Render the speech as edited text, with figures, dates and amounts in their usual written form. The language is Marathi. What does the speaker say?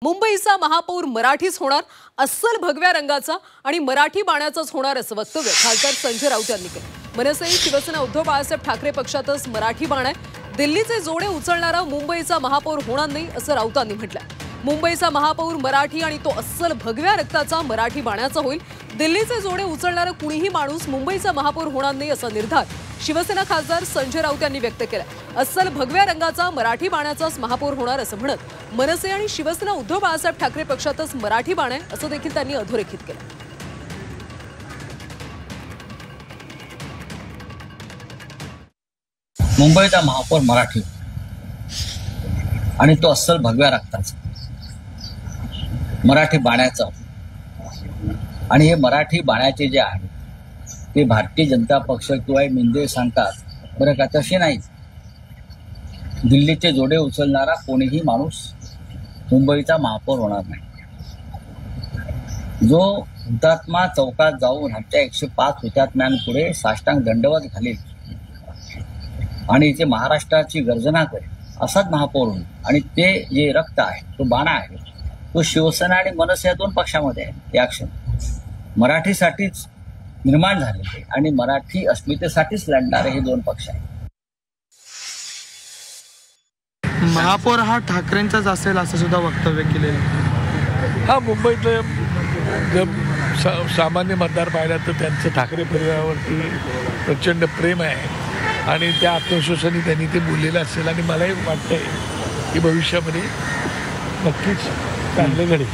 मुंबईचा महापौर मराठीच होणार, अस्सल भगव्या रंगाचा आणि मराठी बाण्याचाच होणार असं वक्तव्य खासदार संजय राऊत यांनी केलं। मनसे शिवसेना उद्धव बाळासाहेब ठाकरे पक्षातच मराठी बाण आहे, दिल्लीचे जोडे उचलणारा मुंबईचा महापौर होणार नाही असं राऊतांनी म्हटलंय। मुंबईचा महापौर मराठी आणि तो अस्सल भगव्या रक्ताचा मराठी बाण्याचा होईल, दिल्लीचे जोडे उचलणारा कुणीही माणूस मुंबईचा महापौर होणार नाही असा निर्धार शिवसेना खासदार संजय राऊत यांनी व्यक्त केला। अस्सल भगव्या रंगाचा मराठी बाण्याचाच महापौर होणार असं म्हणत मनसे आणि शिवसेना उद्धव बाळासाहेब ठाकरे पक्षातच मराठी बाण आहे असं देखील त्यांनी अधोरेखित केलं। मुंबईचा महापौर मराठी आणि तो अस्सल भगव्या रक्ताचा मराठी बाण्याचा, आणि हे मराठी बाण्याचे जे आहे ते भारतीय जनता पक्ष किंवा मिंदे सांगतात बरं का, तसे नाही। दिल्लीचे जोडे उचलणारा कोणीही माणूस मुंबईचा महापौर होणार नाही। जो हुतात्मा चौकात जाऊन आमच्या 105 हुतात्म्यांपुढे साष्टांग दंडवत घालेल आणि जे महाराष्ट्राची गर्जना करेल असाच महापौर होईल। आणि ते जे रक्त आहे, तो बाणा आहे, तो शिवसेना आणि मनसे या दोन पक्षामध्ये आहे। या क्षण मराठीसाठीच निर्माण झालेले आणि मराठी अस्मितेसाठीच लढणारे हे दोन पक्ष आहेत। महापौर हा ठाकरेंचाच असेल असं सुद्धा वक्तव्य केलेलं। हा, मुंबईतलं जर सामान्य मतदार पाहिला तर त्यांचं ठाकरे परिवारावरती प्रचंड प्रेम आहे आणि त्या आत्मविश्वासाने त्यांनी ते बोललेलं असेल आणि मलाही वाटतंय की भविष्यामध्ये नक्कीच चांगले घडेल।